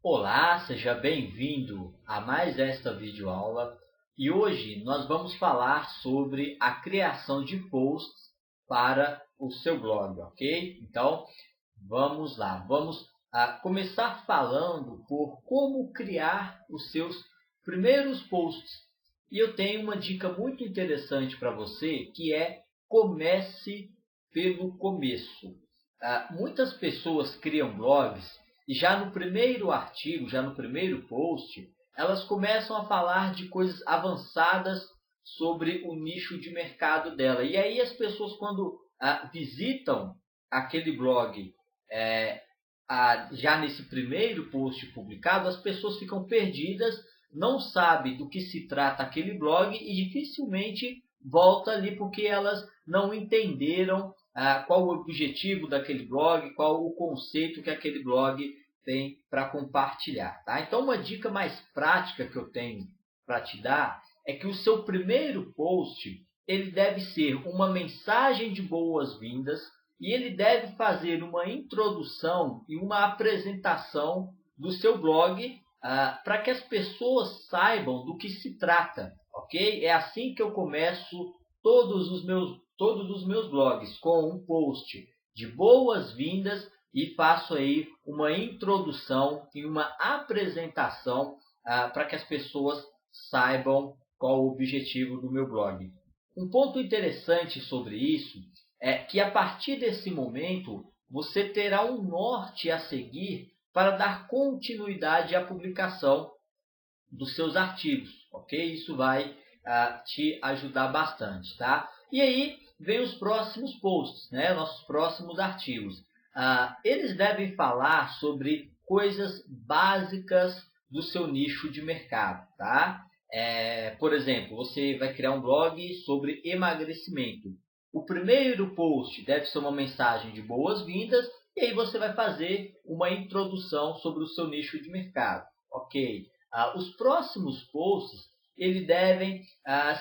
Olá, seja bem-vindo a mais esta videoaula e hoje nós vamos falar sobre a criação de posts para o seu blog, ok? Então, vamos lá, vamos começar falando por como criar os seus primeiros posts. E eu tenho uma dica muito interessante para você, que é comece pelo começo. Muitas pessoas criam blogs e já no primeiro artigo, já no primeiro post, elas começam a falar de coisas avançadas sobre o nicho de mercado dela. E aí as pessoas, quando visitam aquele blog, já nesse primeiro post publicado, as pessoas ficam perdidas, não sabem do que se trata aquele blog e dificilmente volta ali porque elas não entenderam qual o objetivo daquele blog, qual o conceito que aquele blog tem para compartilhar. Tá? Então, uma dica mais prática que eu tenho para te dar é que o seu primeiro post ele deve ser uma mensagem de boas-vindas e ele deve fazer uma introdução e uma apresentação do seu blog para que as pessoas saibam do que se trata, ok? É assim que eu começo todos os meus blogs, com um post de boas-vindas e faço aí uma introdução e uma apresentação para que as pessoas saibam qual o objetivo do meu blog. Um ponto interessante sobre isso é que a partir desse momento você terá um norte a seguir para dar continuidade à publicação dos seus artigos, ok? Isso vai te ajudar bastante, tá? E aí vem os próximos posts, né? Nossos próximos artigos. Eles devem falar sobre coisas básicas do seu nicho de mercado, tá? Por exemplo, você vai criar um blog sobre emagrecimento. O primeiro post deve ser uma mensagem de boas-vindas e aí você vai fazer uma introdução sobre o seu nicho de mercado, ok? Os próximos posts eles devem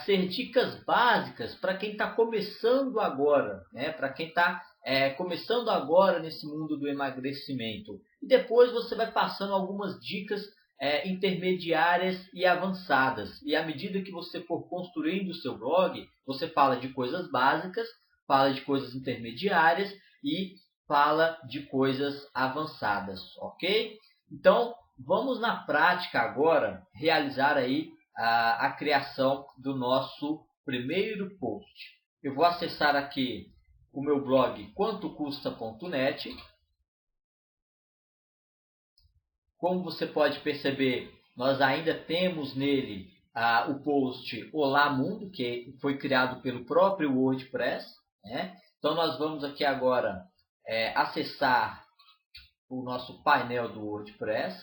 ser dicas básicas para quem está começando agora, né? Para quem está começando agora nesse mundo do emagrecimento. E depois você vai passando algumas dicas intermediárias e avançadas. E à medida que você for construindo o seu blog, você fala de coisas básicas, fala de coisas intermediárias e fala de coisas avançadas, ok? Então, vamos na prática agora realizar aí a criação do nosso primeiro post. Eu vou acessar aqui o meu blog quantocusta.net. Como você pode perceber, nós ainda temos nele o post Olá Mundo, que foi criado pelo próprio WordPress, né? Então nós vamos aqui agora acessar o nosso painel do WordPress.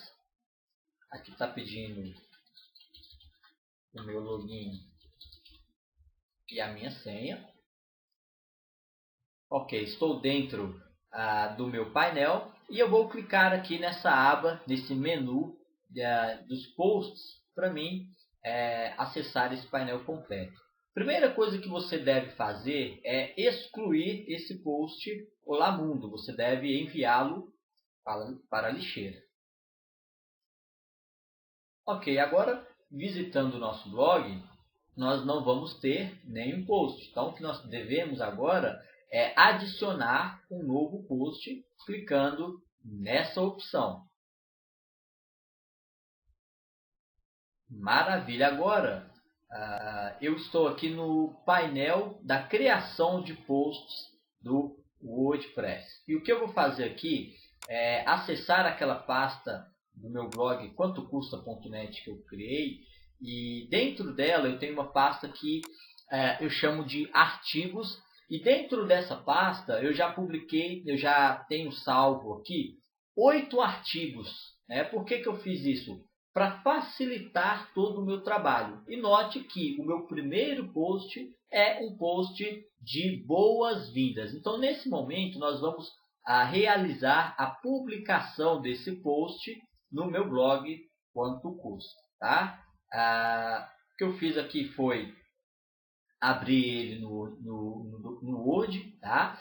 Aqui está pedindo o meu login e a minha senha. Ok, estou dentro do meu painel e eu vou clicar aqui nessa aba, nesse menu dos posts, para mim acessar esse painel completo. Primeira coisa que você deve fazer é excluir esse post Olá Mundo. Você deve enviá-lo para a lixeira. Ok, agora visitando o nosso blog, nós não vamos ter nenhum post. Então, o que nós devemos agora é adicionar um novo post clicando nessa opção. Maravilha! Agora, eu estou aqui no painel da criação de posts do WordPress. E o que eu vou fazer aqui é acessar aquela pasta do meu blog quantocusta.net que eu criei. E dentro dela eu tenho uma pasta que eu chamo de artigos. E dentro dessa pasta eu já publiquei, eu já tenho salvo aqui 8 artigos. Né? Por que eu fiz isso? Para facilitar todo o meu trabalho. E note que o meu primeiro post é um post de boas-vindas. Então, nesse momento, nós vamos realizar a publicação desse post no meu blog Quanto Custa. Tá? O que eu fiz aqui foi abrir ele no Word. Tá?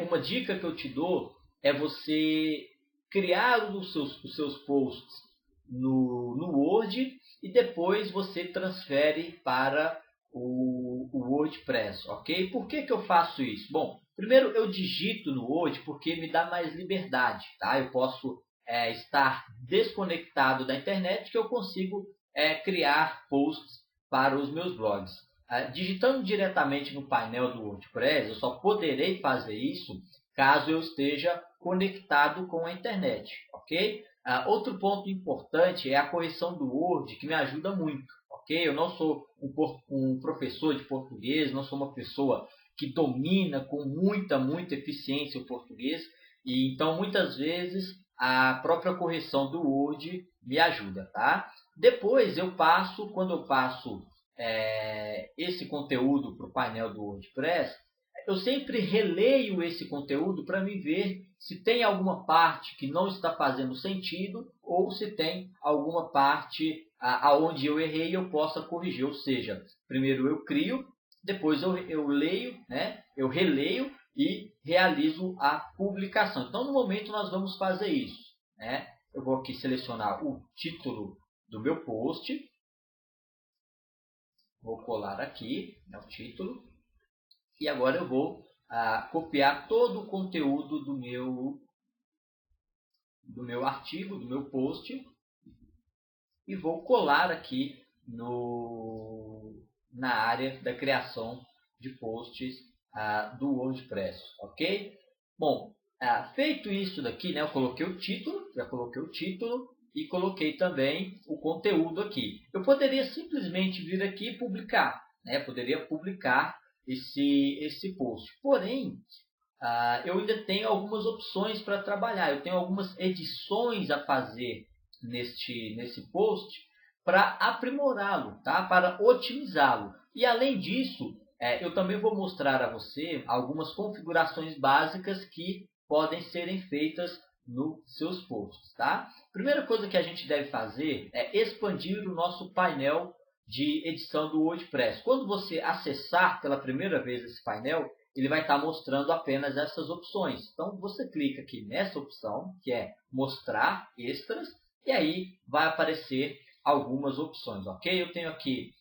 Uma dica que eu te dou é você criar os seus posts no Word e depois você transfere para o WordPress, ok? Por que eu faço isso? Bom, primeiro eu digito no Word porque me dá mais liberdade, tá? Eu posso estar desconectado da internet que eu consigo criar posts para os meus blogs. Digitando diretamente no painel do WordPress, eu só poderei fazer isso caso eu esteja conectado com a internet, ok? Outro ponto importante é a correção do Word, que me ajuda muito, ok? Eu não sou um professor de português, não sou uma pessoa que domina com muita eficiência o português, e então muitas vezes a própria correção do Word me ajuda, tá? Depois quando eu passo esse conteúdo para o painel do WordPress, eu sempre releio esse conteúdo para me ver se tem alguma parte que não está fazendo sentido ou se tem alguma parte aonde eu errei e eu possa corrigir. Ou seja, primeiro eu crio, depois eu leio, né? Eu releio e realizo a publicação. Então, no momento, nós vamos fazer isso, né? Eu vou aqui selecionar o título do meu post. Vou colar aqui, né, o título. E agora eu vou copiar todo o conteúdo do meu artigo, do meu post, e vou colar aqui na área da criação de posts do WordPress, ok? Bom, feito isso daqui, né, eu coloquei o título, já coloquei o título e coloquei também o conteúdo aqui. Eu poderia simplesmente vir aqui e publicar, né? Poderia publicar esse post. Porém, eu ainda tenho algumas opções para trabalhar. Eu tenho algumas edições a fazer nesse post para aprimorá-lo, tá? Para otimizá-lo. E além disso, eu também vou mostrar a você algumas configurações básicas que podem serem feitas nos seus posts, tá? Primeira coisa que a gente deve fazer é expandir o nosso painel de edição do WordPress. Quando você acessar pela primeira vez esse painel, ele vai estar mostrando apenas essas opções. Então, você clica aqui nessa opção, que é mostrar extras, e aí vai aparecer algumas opções, ok? Eu tenho aqui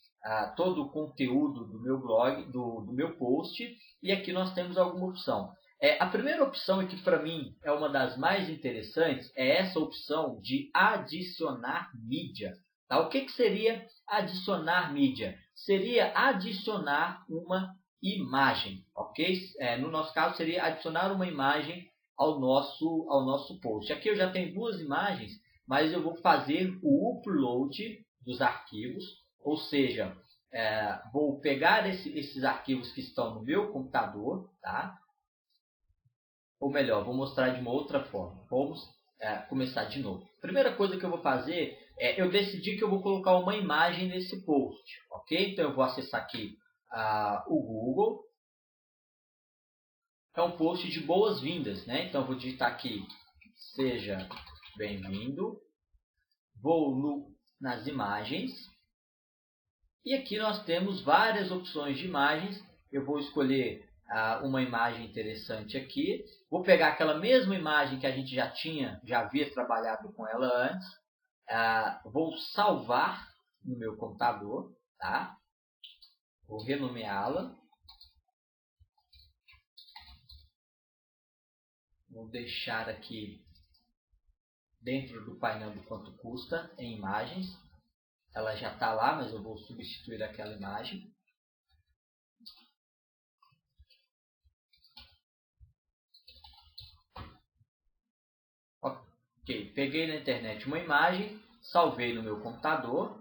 todo o conteúdo do meu blog, do meu post, e aqui nós temos alguma opção. A primeira opção, que para mim é uma das mais interessantes, é essa opção de adicionar mídia. Tá? O que seria adicionar mídia? Seria adicionar uma imagem, ok? No nosso caso, seria adicionar uma imagem ao nosso post. Aqui eu já tenho duas imagens, mas eu vou fazer o upload dos arquivos, ou seja, vou pegar esses arquivos que estão no meu computador, tá? Ou melhor, vou mostrar de uma outra forma. Vamos começar de novo. Primeira coisa que eu vou fazer eu decidi que eu vou colocar uma imagem nesse post, ok? Então eu vou acessar aqui o Google. É um post de boas-vindas, né? Então eu vou digitar aqui, seja bem-vindo. Vou nas imagens. E aqui nós temos várias opções de imagens. Eu vou escolher uma imagem interessante aqui. Vou pegar aquela mesma imagem que a gente já havia trabalhado com ela antes. Vou salvar no meu computador, tá? Vou renomeá-la. Vou deixar aqui dentro do painel do quanto custa em imagens. Ela já está lá, mas eu vou substituir aquela imagem. Ok, peguei na internet uma imagem, salvei no meu computador.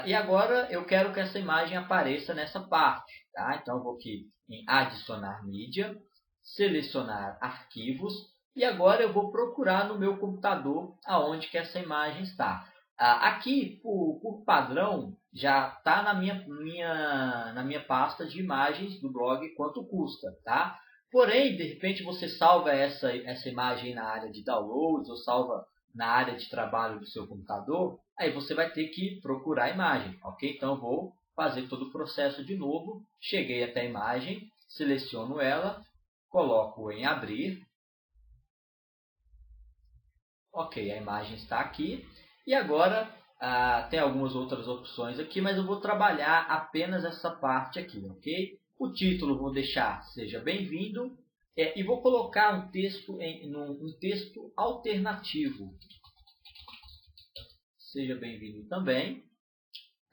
E agora eu quero que essa imagem apareça nessa parte. Tá? Então eu vou aqui em adicionar mídia, selecionar arquivos. E agora eu vou procurar no meu computador aonde que essa imagem está. Aqui, por padrão, já está na minha pasta de imagens do blog quanto custa. Tá? Porém, de repente você salva essa imagem na área de downloads ou salva na área de trabalho do seu computador, aí você vai ter que procurar a imagem, ok? Então eu vou fazer todo o processo de novo. Cheguei até a imagem, seleciono ela, coloco em abrir. Ok, a imagem está aqui. E agora tem algumas outras opções aqui, mas eu vou trabalhar apenas essa parte aqui, ok? O título vou deixar seja bem-vindo e vou colocar um texto um texto alternativo. Seja bem-vindo também.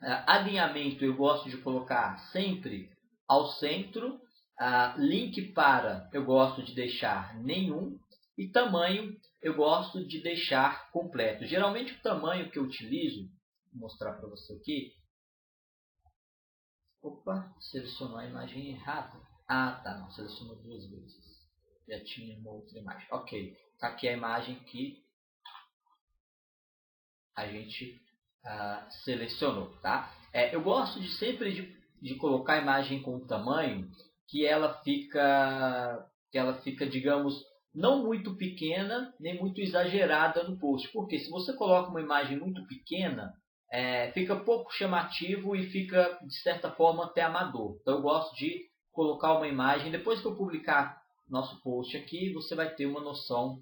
Alinhamento eu gosto de colocar sempre ao centro. Link para eu gosto de deixar nenhum. E tamanho eu gosto de deixar completo. Geralmente o tamanho que eu utilizo, vou mostrar para você aqui. Opa, selecionou a imagem errada. Tá, não, selecionou duas vezes. Já tinha uma outra imagem. Ok, tá aqui a imagem que a gente selecionou, tá? Eu gosto de sempre de colocar a imagem com o tamanho que ela fica, digamos, não muito pequena, nem muito exagerada no post. Porque se você coloca uma imagem muito pequena, fica pouco chamativo e fica, de certa forma, até amador. Então eu gosto de colocar uma imagem. Depois que eu publicar nosso post aqui, você vai ter uma noção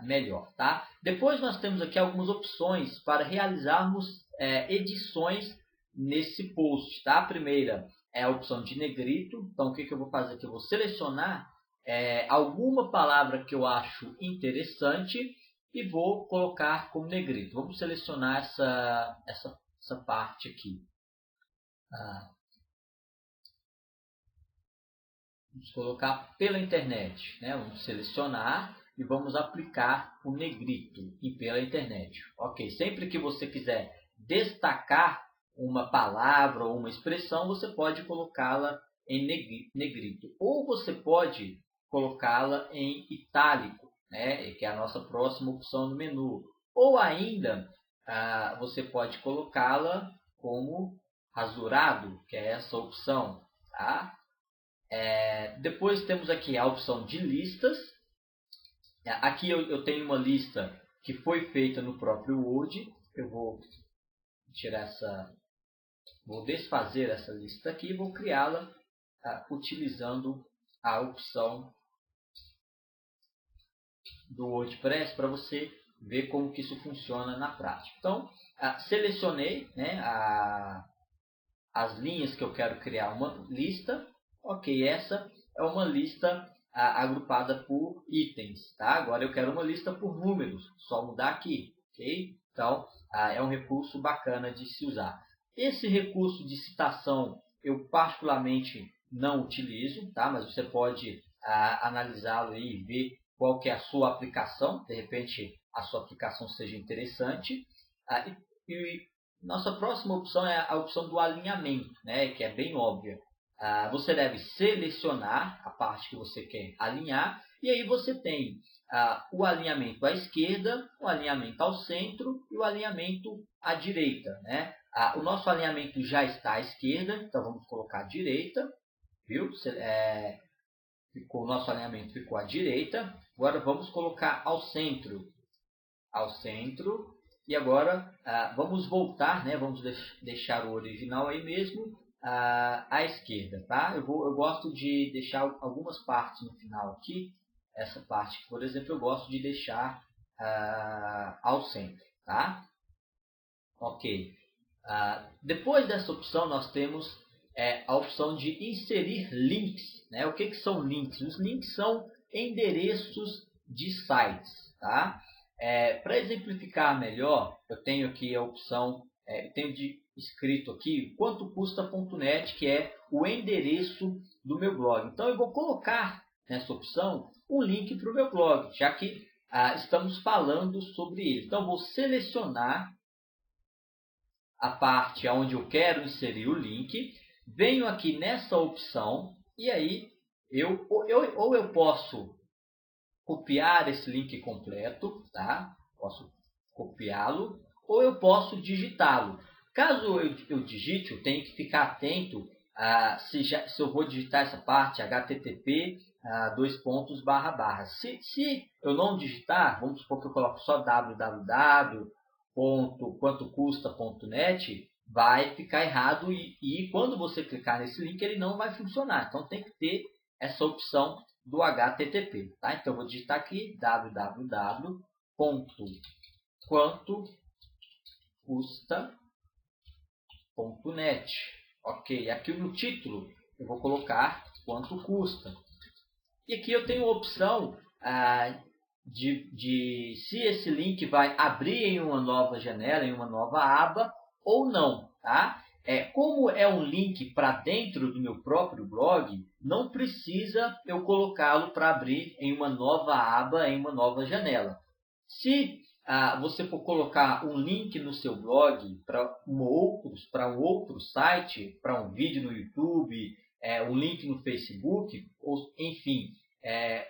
melhor, tá? Depois nós temos aqui algumas opções para realizarmos edições nesse post, tá? A primeira é a opção de negrito. Então o que eu vou fazer aqui? Eu vou selecionar alguma palavra que eu acho interessante e vou colocar como negrito. Vamos selecionar essa parte aqui. Vamos colocar pela internet, né? Vamos selecionar e vamos aplicar o negrito e pela internet. Ok, sempre que você quiser destacar uma palavra ou uma expressão, você pode colocá-la em negrito. Ou você pode colocá-la em itálico, né? Que é a nossa próxima opção no menu. Ou ainda, você pode colocá-la como rasurado, que é essa opção, tá? Depois temos aqui a opção de listas. Aqui eu tenho uma lista que foi feita no próprio Word. Eu vou vou desfazer essa lista aqui e vou criá-la utilizando a opção do WordPress para você ver como que isso funciona na prática. Então, selecionei, né, as linhas que eu quero criar uma lista. Ok, essa é uma lista agrupada por itens, tá? Agora eu quero uma lista por números, só mudar aqui, ok? Então, é um recurso bacana de se usar. Esse recurso de citação eu particularmente não utilizo, tá? Mas você pode analisá-lo e ver qual que é a sua aplicação. De repente, a sua aplicação seja interessante. E nossa próxima opção é a opção do alinhamento, né? Que é bem óbvia. Você deve selecionar a parte que você quer alinhar e aí você tem o alinhamento à esquerda, o alinhamento ao centro e o alinhamento à direita, né? O nosso alinhamento já está à esquerda, então vamos colocar à direita, viu? O nosso alinhamento ficou à direita. Agora vamos colocar ao centro, e agora vamos voltar, né? Vamos deixar o original aí mesmo. À esquerda, tá? Eu gosto de deixar algumas partes no final aqui. Essa parte, por exemplo, eu gosto de deixar ao centro, tá? Ok. Depois dessa opção, nós temos a opção de inserir links, né? O que são links? Os links são endereços de sites, tá? Para exemplificar melhor, eu tenho aqui a opção, escrito aqui quanto custa.net, que é o endereço do meu blog. Então eu vou colocar nessa opção um link para o meu blog, já que estamos falando sobre ele. Então eu vou selecionar a parte onde eu quero inserir o link, venho aqui nessa opção e aí eu posso copiar esse link completo, tá? Posso copiá-lo ou eu posso digitá-lo. Caso eu digite, eu tenho que ficar atento se eu vou digitar essa parte http Se eu não digitar, vamos supor que eu coloco só www.quantocusta.net, vai ficar errado e quando você clicar nesse link ele não vai funcionar. Então tem que ter essa opção do HTTP, tá? Então eu vou digitar aqui www.quantocusta.net custa.net. Ok, aqui no título eu vou colocar quanto custa. E aqui eu tenho a opção de se esse link vai abrir em uma nova janela, em uma nova aba ou não. Tá? Como é um link para dentro do meu próprio blog, não precisa eu colocá-lo para abrir em uma nova aba, em uma nova janela. Se você for colocar um link no seu blog para um outro site, para um vídeo no YouTube, um link no Facebook, ou, enfim,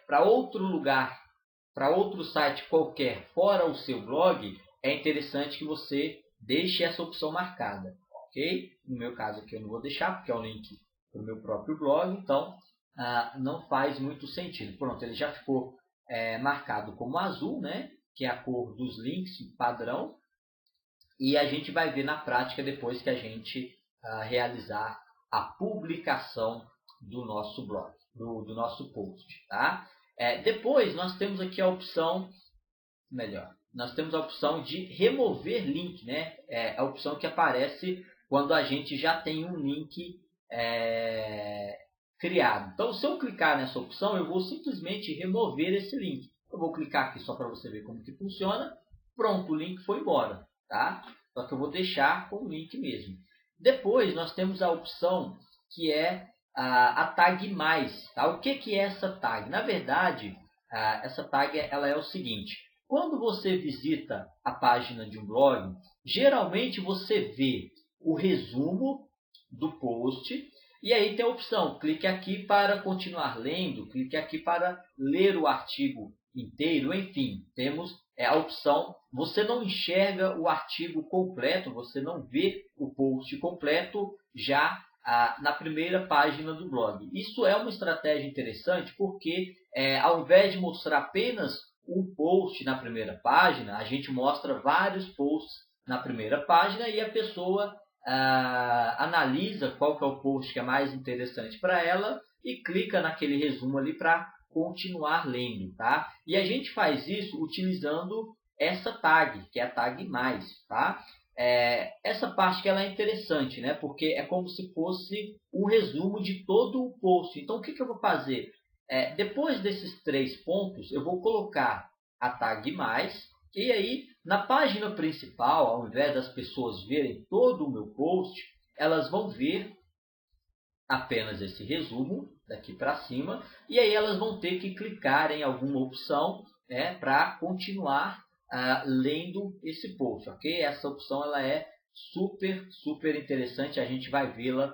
para outro lugar, para outro site qualquer fora o seu blog, é interessante que você deixe essa opção marcada. Ok? No meu caso aqui eu não vou deixar, porque é um link para o meu próprio blog, então não faz muito sentido. Pronto, ele já ficou marcado como azul, né? Que é a cor dos links padrão, e a gente vai ver na prática depois que a gente realizar a publicação do nosso blog, do nosso post. Tá? Depois nós temos aqui a opção, nós temos a opção de remover link, né? É a opção que aparece quando a gente já tem um link criado. Então, se eu clicar nessa opção, eu vou simplesmente remover esse link. Eu vou clicar aqui só para você ver como que funciona. Pronto, o link foi embora. Tá? Só que eu vou deixar com o link mesmo. Depois nós temos a opção que é a tag mais. Tá? O que é essa tag? Na verdade, essa tag ela é o seguinte. Quando você visita a página de um blog, geralmente você vê o resumo do post. E aí tem a opção, clique aqui para continuar lendo, clique aqui para ler o artigo inteiro, enfim, temos a opção, você não enxerga o artigo completo, você não vê o post completo já na primeira página do blog. Isso é uma estratégia interessante porque ao invés de mostrar apenas um post na primeira página, a gente mostra vários posts na primeira página e a pessoa analisa qual que é o post que é mais interessante para ela e clica naquele resumo ali para continuar lendo. Tá? E a gente faz isso utilizando essa tag, que é a tag mais. Tá? Essa parte que ela é interessante, né? Porque é como se fosse um resumo de todo o post. Então o que eu vou fazer? Depois desses 3 pontos, eu vou colocar a tag mais. E aí, na página principal, ao invés das pessoas verem todo o meu post, elas vão ver apenas esse resumo, daqui para cima, e aí elas vão ter que clicar em alguma opção para continuar lendo esse post. Ok? Essa opção ela é super interessante, a gente vai vê-la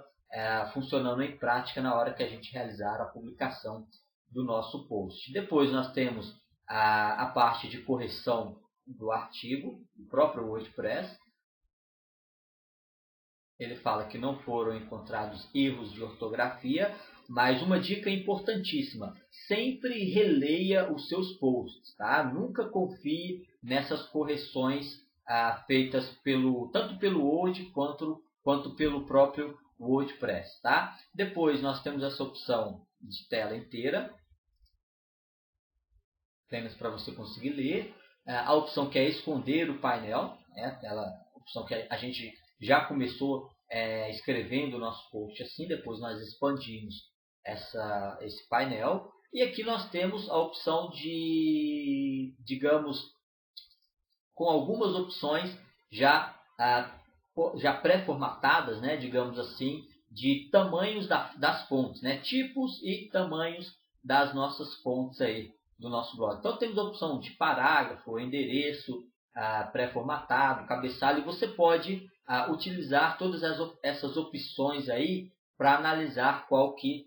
funcionando em prática na hora que a gente realizar a publicação do nosso post. Depois nós temos a parte de correção do artigo, o próprio WordPress. Ele fala que não foram encontrados erros de ortografia, mas uma dica importantíssima, sempre releia os seus posts. Tá? Nunca confie nessas correções feitas tanto pelo Word quanto pelo próprio WordPress. Tá? Depois nós temos essa opção de tela inteira, apenas para você conseguir ler. A opção que é esconder o painel, aquela opção que a gente já começou escrevendo o nosso post assim, depois nós expandimos esse painel. E aqui nós temos a opção de, digamos, com algumas opções já pré-formatadas, né, digamos assim, de tamanhos das fontes, né, tipos e tamanhos das nossas fontes aí do nosso blog. Então temos a opção de parágrafo, endereço pré-formatado, cabeçalho, e você pode utilizar todas essas opções aí para analisar qual que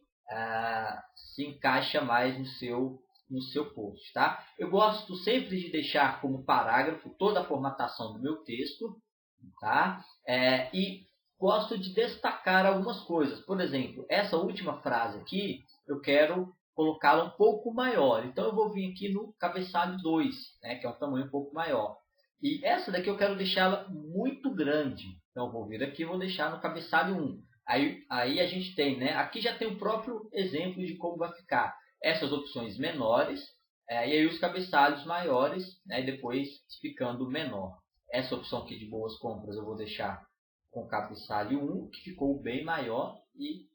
se encaixa mais no seu post. Tá? Eu gosto sempre de deixar como parágrafo toda a formatação do meu texto, tá? E gosto de destacar algumas coisas. Por exemplo, essa última frase aqui, eu quero colocá-la um pouco maior. Então eu vou vir aqui no cabeçalho 2, né, que é um tamanho um pouco maior. E essa daqui eu quero deixá-la muito grande. Então eu vou vir aqui e vou deixar no cabeçalho 1. Aí a gente tem, né, aqui já tem o próprio exemplo de como vai ficar. Essas opções menores, e aí os cabeçalhos maiores, né, e depois ficando menor. Essa opção aqui de boas compras eu vou deixar com cabeçalho 1, que ficou bem maior. E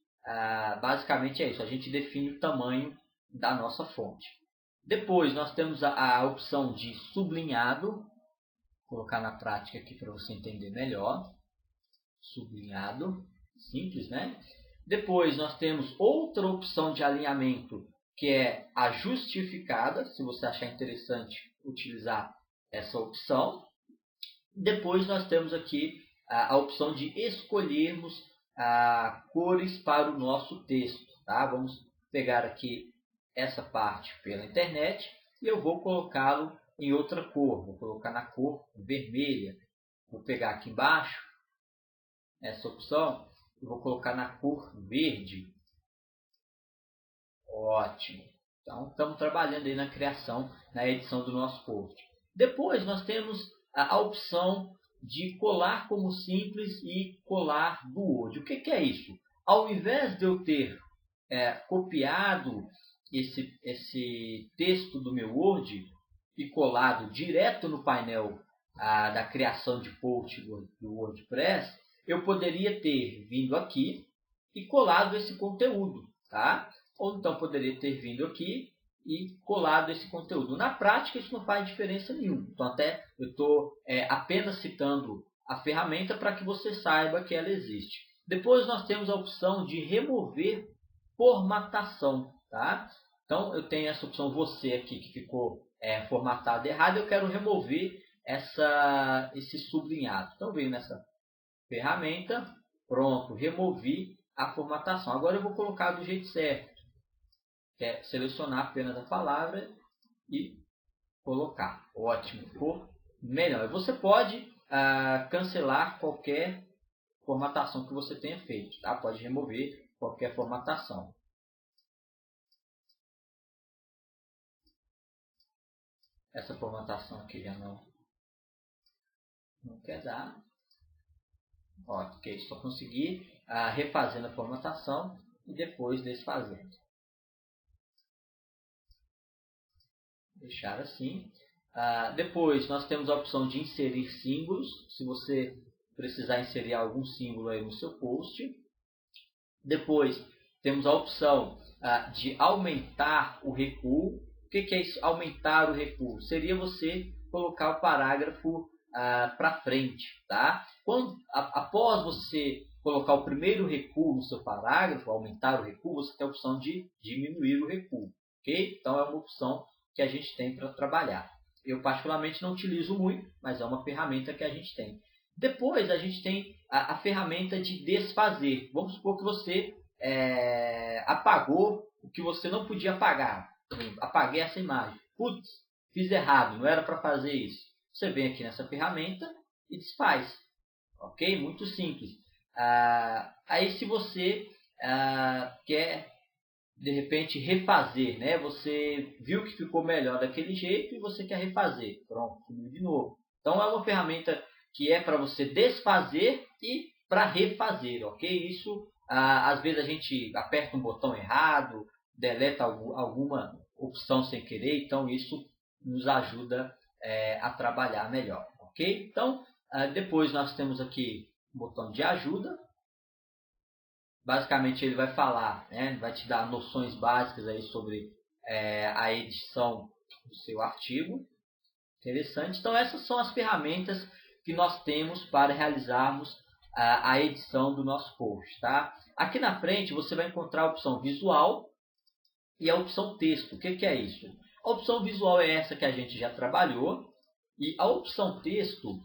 basicamente é isso, a gente define o tamanho da nossa fonte. Depois nós temos a opção de sublinhado. Vou colocar na prática aqui para você entender melhor. Sublinhado, simples, né? Depois nós temos outra opção de alinhamento, que é a justificada, se você achar interessante utilizar essa opção. Depois nós temos aqui a opção de escolhermos cores para o nosso texto. Tá? Vamos pegar aqui essa parte pela internet e eu vou colocá-lo em outra cor. Vou colocar na cor vermelha. Vou pegar aqui embaixo essa opção e vou colocar na cor verde. Ótimo. Então, estamos trabalhando aí na criação, na edição do nosso post. Depois nós temos a opção de colar como simples e colar do Word. O que é isso? Ao invés de eu ter copiado esse texto do meu Word e colado direto no painel da criação de post do WordPress, eu poderia ter vindo aqui e colado esse conteúdo, tá? Ou então poderia ter vindo aqui e colado esse conteúdo. Na prática, isso não faz diferença nenhuma. Então, até eu estou apenas citando a ferramenta para que você saiba que ela existe. Depois, nós temos a opção de remover formatação, tá? Então, eu tenho essa opção, você aqui que ficou formatado errado, eu quero remover esse sublinhado. Então, venho nessa ferramenta, pronto, removi a formatação. Agora eu vou colocar do jeito certo, que é selecionar apenas a palavra e colocar. Ótimo, ficou melhor. Você pode cancelar qualquer formatação que você tenha feito, tá? Pode remover qualquer formatação. Essa formatação aqui já não quer dar. Ok, só conseguir refazendo a formatação e depois desfazendo. Deixar assim. Depois nós temos a opção de inserir símbolos, se você precisar inserir algum símbolo aí no seu post. Depois temos a opção de aumentar o recuo. O que é isso? Aumentar o recuo? Seria você colocar o parágrafo para frente, tá? Após você colocar o primeiro recuo no seu parágrafo, aumentar o recuo, você tem a opção de diminuir o recuo, ok? Então é uma opção que a gente tem para trabalhar. Eu particularmente não utilizo muito, mas é uma ferramenta que a gente tem. Depois a gente tem a ferramenta de desfazer. Vamos supor que você apagou o que você não podia apagar. Apaguei essa imagem. Putz, fiz errado, não era para fazer isso. Você vem aqui nessa ferramenta e desfaz. Ok? Muito simples. Aí se você quer, de repente, refazer, né? Você viu que ficou melhor daquele jeito e você quer refazer. Pronto, subiu de novo. Então é uma ferramenta que é para você desfazer e para refazer, ok? Isso, às vezes a gente aperta um botão errado, deleta alguma opção sem querer, então isso nos ajuda a trabalhar melhor, ok? Então, depois nós temos aqui o botão de ajuda. Basicamente ele vai falar, né, vai te dar noções básicas aí sobre a edição do seu artigo. Interessante. Então essas são as ferramentas que nós temos para realizarmos a edição do nosso post, tá? Aqui na frente você vai encontrar a opção visual e a opção texto. O que é isso? A opção visual é essa que a gente já trabalhou e a opção texto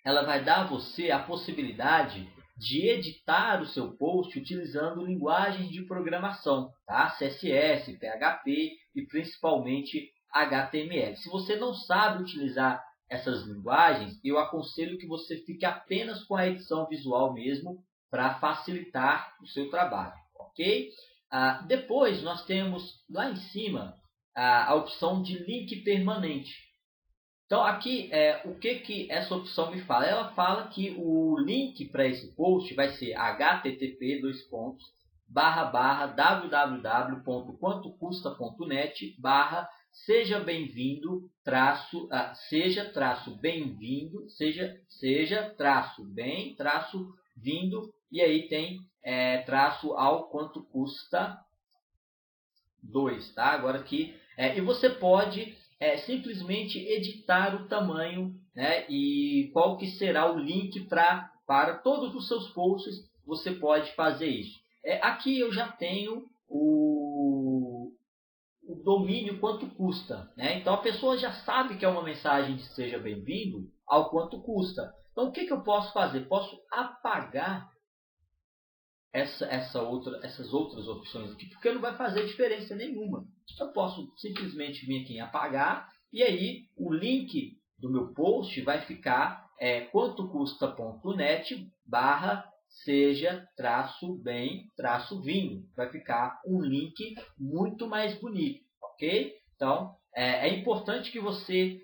ela vai dar a você a possibilidade de editar o seu post utilizando linguagens de programação, tá? CSS, PHP e principalmente HTML. Se você não sabe utilizar essas linguagens, eu aconselho que você fique apenas com a edição visual mesmo para facilitar o seu trabalho, ok? Depois nós temos lá em cima a opção de link permanente. Então aqui, o que essa opção me fala? Ela fala que o link para esse post vai ser http://www.quantocusta.net/ seja bem-vindo, seja traço bem-vindo, seja traço bem, traço vindo, e aí tem traço ao quanto custa 2, tá? Agora aqui, e você pode simplesmente editar o tamanho, né? E qual que será o link para todos os seus posts, você pode fazer isso. Aqui eu já tenho o domínio quanto custa, né? Então a pessoa já sabe que é uma mensagem de seja bem-vindo ao quanto custa. Então o que eu posso fazer? Posso apagar essas outras opções aqui, porque não vai fazer diferença nenhuma. Eu posso simplesmente vir aqui em apagar, e aí o link do meu post vai ficar quantocusta.net barra seja traço bem traço vindo. Vai ficar um link muito mais bonito, ok? Então é importante que você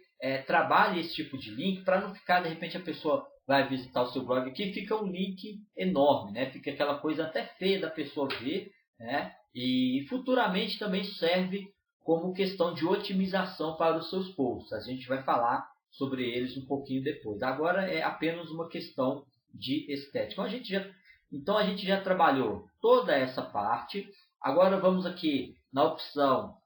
trabalhe esse tipo de link para não ficar, de repente, a pessoa vai visitar o seu blog aqui, fica um link enorme, né? Fica aquela coisa até feia da pessoa ver, né? E futuramente também serve como questão de otimização para os seus posts. A gente vai falar sobre eles um pouquinho depois. Agora é apenas uma questão de estética. Então a gente já trabalhou toda essa parte. Agora vamos aqui na opção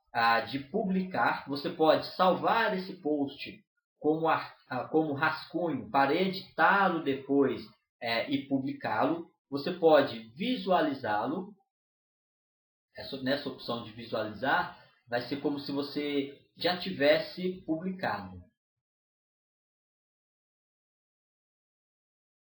de publicar. Você pode salvar esse post como rascunho para editá-lo depois e publicá-lo. Você pode visualizá-lo. Nessa opção de visualizar, vai ser como se você já tivesse publicado.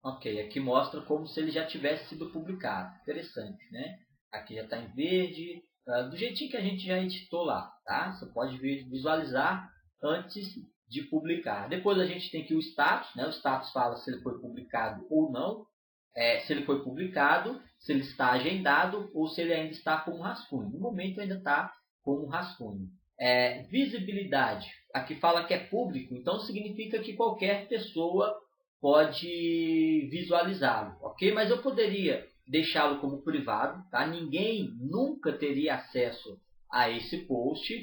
Ok, aqui mostra como se ele já tivesse sido publicado. Interessante, né? Aqui já está em verde, do jeitinho que a gente já editou lá, tá? Você pode visualizar antes de publicar. Depois a gente tem aqui o status, né? O status fala se ele foi publicado ou não, se ele foi publicado, se ele está agendado ou se ele ainda está como rascunho. No momento ainda está como rascunho. Visibilidade, aqui fala que é público, então significa que qualquer pessoa pode visualizá-lo, ok? Mas eu poderia deixá-lo como privado, tá? Ninguém nunca teria acesso a esse post,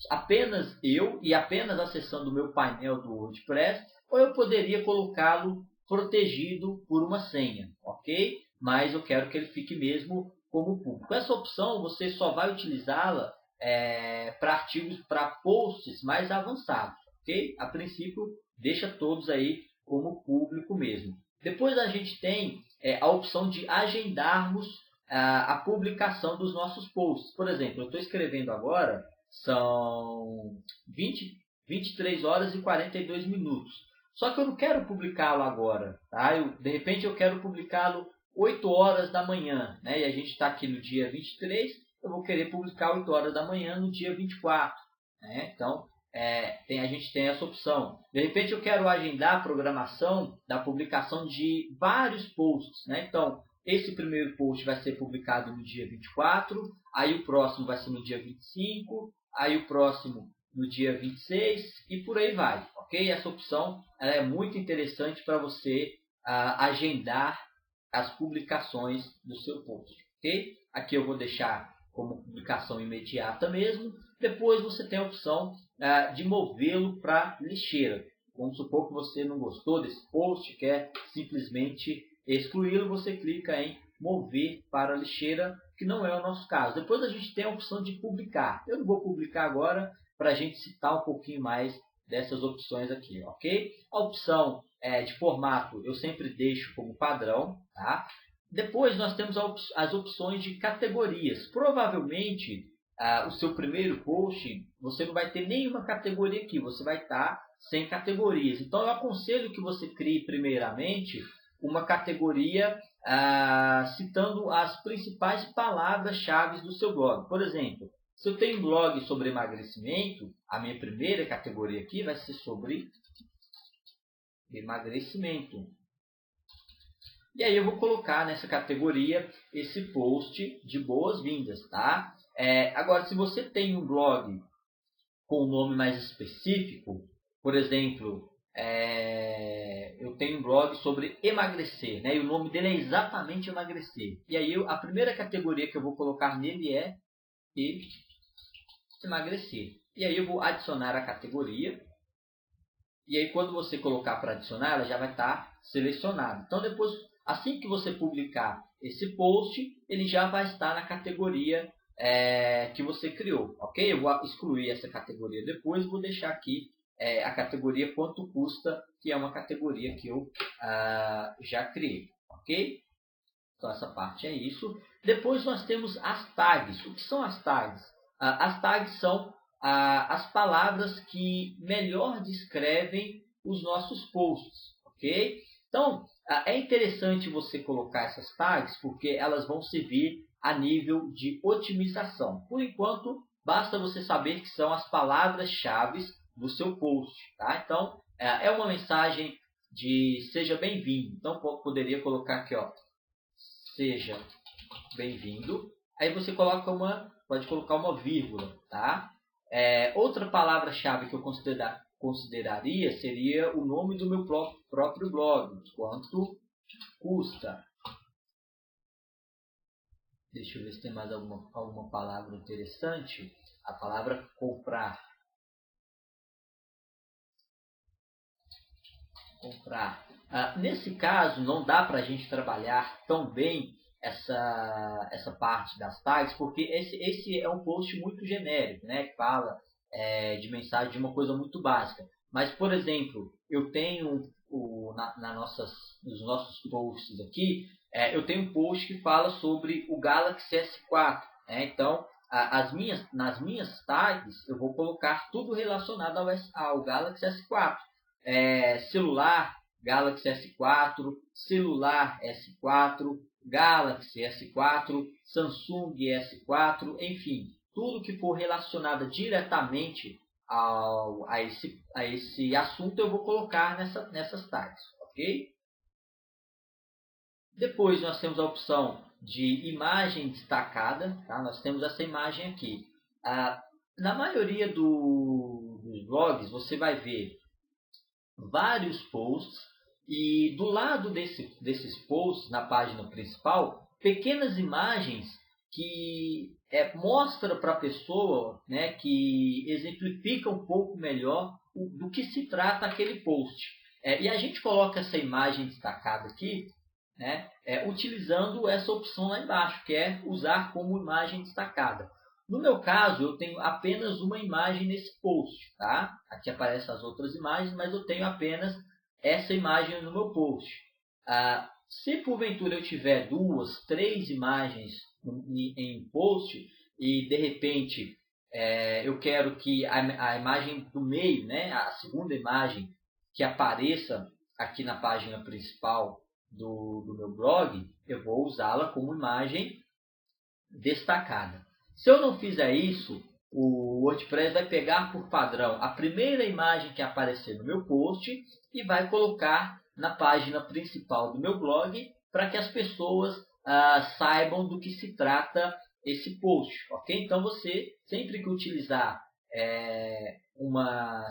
apenas eu e apenas acessando o meu painel do WordPress, ou eu poderia colocá-lo protegido por uma senha, ok? Mas eu quero que ele fique mesmo como público. Essa opção você só vai utilizá-la para artigos, para posts mais avançados, ok? A princípio, deixa todos aí como público mesmo. Depois a gente tem a opção de agendarmos a publicação dos nossos posts. Por exemplo, eu estou escrevendo agora, são 23 horas e 42 minutos. Só que eu não quero publicá-lo agora. Tá? De repente eu quero publicá-lo 8 horas da manhã. Né? E a gente está aqui no dia 23, eu vou querer publicar 8 horas da manhã no dia 24. Né? Então, a gente tem essa opção. De repente eu quero agendar a programação da publicação de vários posts. Né? Então, esse primeiro post vai ser publicado no dia 24, aí o próximo vai ser no dia 25, aí o próximo no dia 26 e por aí vai. Ok? Essa opção é muito interessante para você agendar as publicações do seu post. Ok? Aqui eu vou deixar como publicação imediata mesmo. Depois você tem a opção de movê-lo para lixeira. Vamos supor que você não gostou desse post, quer simplesmente excluí-lo, você clica em mover para a lixeira, que não é o nosso caso. Depois a gente tem a opção de publicar. Eu não vou publicar agora para a gente citar um pouquinho mais dessas opções aqui, ok? A opção de formato eu sempre deixo como padrão, tá? Depois nós temos as opções de categorias. Provavelmente o seu primeiro post você não vai ter nenhuma categoria aqui, você vai estar sem categorias. Então eu aconselho que você crie primeiramente uma categoria citando as principais palavras-chave do seu blog. Por exemplo, se eu tenho um blog sobre emagrecimento, a minha primeira categoria aqui vai ser sobre emagrecimento. E aí eu vou colocar nessa categoria esse post de boas-vindas, tá? Agora, se você tem um blog com um nome mais específico, por exemplo, eu tenho um blog sobre emagrecer, né? E o nome dele é exatamente emagrecer. E aí a primeira categoria que eu vou colocar nele é emagrecer. E aí eu vou adicionar a categoria. E aí quando você colocar para adicionar, ela já vai estar selecionada. Então depois, assim que você publicar esse post, ele já vai estar na categoria que você criou, ok? Eu vou excluir essa categoria depois, vou deixar aqui a categoria quanto custa, que é uma categoria que eu já criei, ok? Então essa parte é isso. Depois nós temos as tags. O que são as tags? As tags são as palavras que melhor descrevem os nossos posts, ok? Então é interessante você colocar essas tags porque elas vão servir a nível de otimização. Por enquanto, basta você saber que são as palavras-chave do seu post, tá? Então é uma mensagem de seja bem-vindo. Então poderia colocar aqui, ó, seja bem-vindo. Aí você pode colocar uma vírgula, tá? Outra palavra-chave que eu consideraria seria o nome do meu próprio blog. Quanto custa? Deixa eu ver se tem mais alguma palavra interessante. A palavra comprar. Nesse caso, não dá para a gente trabalhar tão bem essa parte das tags, porque esse é um post muito genérico, né, que fala de mensagem de uma coisa muito básica. Mas, por exemplo, eu tenho nos nossos posts aqui, eu tenho um post que fala sobre o Galaxy S4. Então, nas minhas tags, eu vou colocar tudo relacionado ao Galaxy S4. Celular Galaxy S4, celular S4, Galaxy S4, Samsung S4, enfim, tudo que for relacionado diretamente a esse assunto eu vou colocar nessas tags, ok? Depois nós temos a opção de imagem destacada, tá? Nós temos essa imagem aqui. Na maioria dos blogs você vai ver vários posts e do lado desses posts na página principal pequenas imagens que mostra para a pessoa, né, que exemplifica um pouco melhor do que se trata aquele post. E a gente coloca essa imagem destacada aqui, né, utilizando essa opção lá embaixo, que é usar como imagem destacada. No meu caso, eu tenho apenas uma imagem nesse post, tá? Aqui aparecem as outras imagens, mas eu tenho apenas essa imagem no meu post. Se porventura eu tiver 2, 3 imagens em post e de repente eu quero que a imagem do meio, né, a segunda imagem que apareça aqui na página principal do meu blog, eu vou usá-la como imagem destacada. Se eu não fizer isso, o WordPress vai pegar por padrão a primeira imagem que aparecer no meu post e vai colocar na página principal do meu blog para que as pessoas saibam do que se trata esse post, ok? Então você sempre que utilizar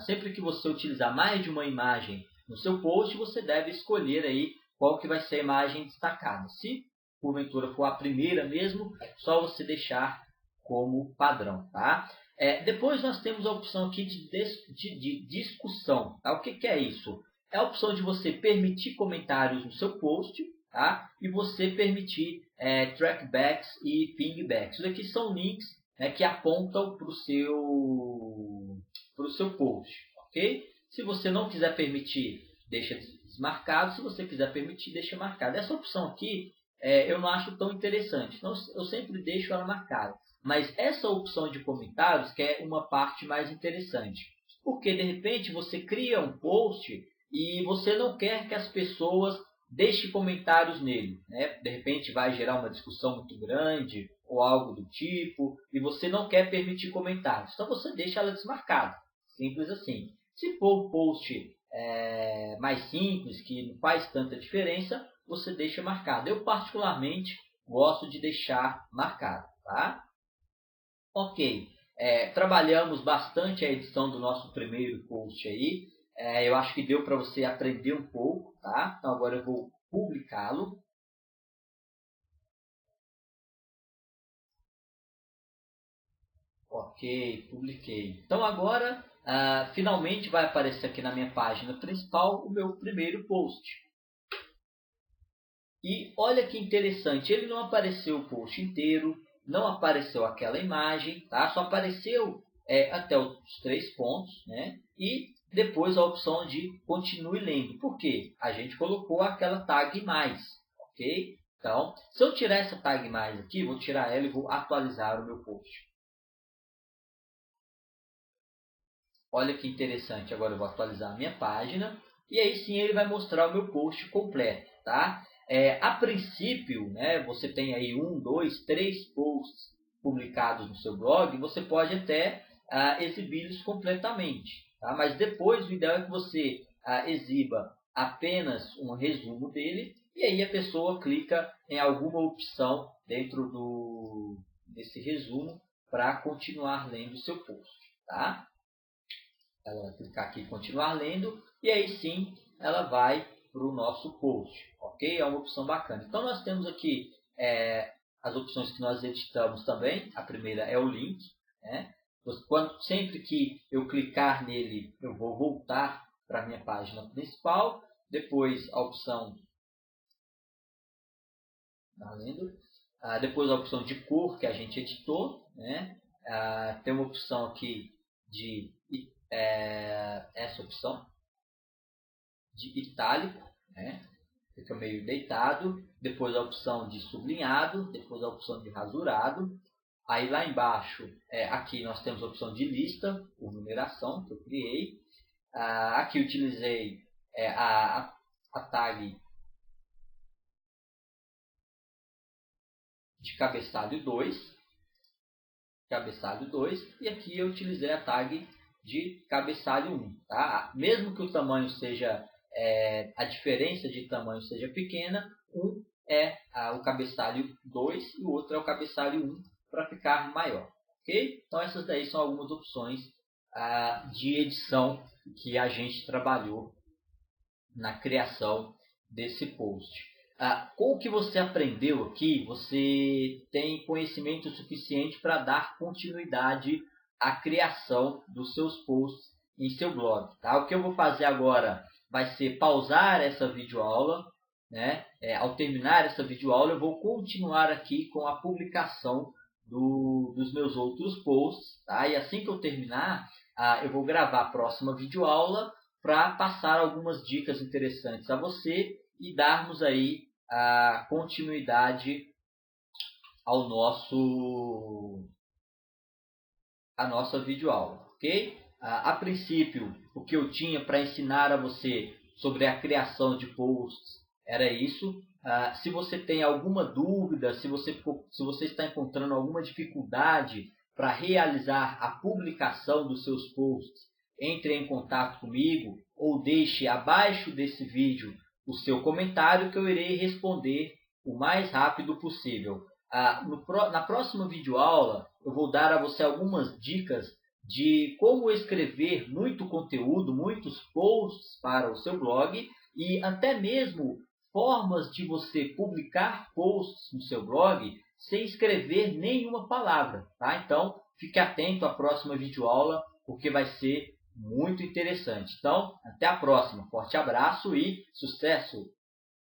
sempre que você utilizar mais de uma imagem no seu post, você deve escolher aí qual que vai ser a imagem destacada. Se porventura for a primeira mesmo, só você deixar como padrão, tá? Depois nós temos a opção aqui de discussão, tá? O que é isso? É a opção de você permitir comentários no seu post, tá? E você permitir trackbacks e pingbacks. Isso aqui são links, né, que apontam para o seu post, ok? Se você não quiser permitir, deixa desmarcado. Se você quiser permitir, deixa marcado. Essa opção aqui eu não acho tão interessante, então eu sempre deixo ela marcada. Mas essa opção de comentários que é uma parte mais interessante. Porque de repente você cria um post e você não quer que as pessoas deixem comentários nele, né? De repente vai gerar uma discussão muito grande ou algo do tipo e você não quer permitir comentários. Então você deixa ela desmarcada. Simples assim. Se for um post mais simples, que não faz tanta diferença, você deixa marcado. Eu particularmente gosto de deixar marcado, tá? Ok, trabalhamos bastante a edição do nosso primeiro post aí. Eu acho que deu para você aprender um pouco, tá? Então agora eu vou publicá-lo. Ok, publiquei. Então agora, finalmente vai aparecer aqui na minha página principal o meu primeiro post. E olha que interessante, ele não apareceu o post inteiro, não apareceu aquela imagem, tá? Só apareceu até os 3 pontos, né? E depois a opção de continue lendo. Por quê? A gente colocou aquela tag mais, ok? Então, se eu tirar essa tag mais aqui, vou tirar ela e vou atualizar o meu post. Olha que interessante, agora eu vou atualizar a minha página e aí sim ele vai mostrar o meu post completo, tá? A princípio, né, você tem aí 1, 2, 3 posts publicados no seu blog, você pode até exibi-los completamente, tá? Mas depois o ideal é que você exiba apenas um resumo dele e aí a pessoa clica em alguma opção dentro desse resumo para continuar lendo o seu post, tá? Ela vai clicar aqui em continuar lendo e aí sim ela vai para o nosso post, ok? É uma opção bacana. Então nós temos aqui as opções que nós editamos também. A primeira é o link, né? Sempre que eu clicar nele eu vou voltar para a minha página principal. Depois a opção depois a opção de cor que a gente editou, né? Tem uma opção aqui de essa opção de itálico, né? Fica meio deitado, depois a opção de sublinhado, depois a opção de rasurado. Aí lá embaixo, aqui nós temos a opção de lista, por numeração, que eu criei. Aqui utilizei a tag de cabeçalho 2, e aqui eu utilizei a tag de cabeçalho 1. Tá? Mesmo que o tamanho seja, a diferença de tamanho seja pequena, um é o cabeçalho 2 e o outro é o cabeçalho 1 para ficar maior. Okay? Então essas daí são algumas opções de edição que a gente trabalhou na criação desse post. Com o que você aprendeu aqui, você tem conhecimento suficiente para dar continuidade à criação dos seus posts em seu blog. Tá? O que eu vou fazer agora vai ser pausar essa videoaula, né? Ao terminar essa videoaula, eu vou continuar aqui com a publicação dos meus outros posts. Tá? E assim que eu terminar, eu vou gravar a próxima videoaula para passar algumas dicas interessantes a você e darmos aí a continuidade à nossa videoaula, ok? A princípio, o que eu tinha para ensinar a você sobre a criação de posts era isso. Se você tem alguma dúvida, se você está encontrando alguma dificuldade para realizar a publicação dos seus posts, entre em contato comigo ou deixe abaixo desse vídeo o seu comentário que eu irei responder o mais rápido possível. Na próxima videoaula eu vou dar a você algumas dicas de como escrever muito conteúdo, muitos posts para o seu blog e até mesmo formas de você publicar posts no seu blog sem escrever nenhuma palavra. Tá? Então fique atento à próxima videoaula porque vai ser muito interessante. Então, até a próxima. Forte abraço e sucesso!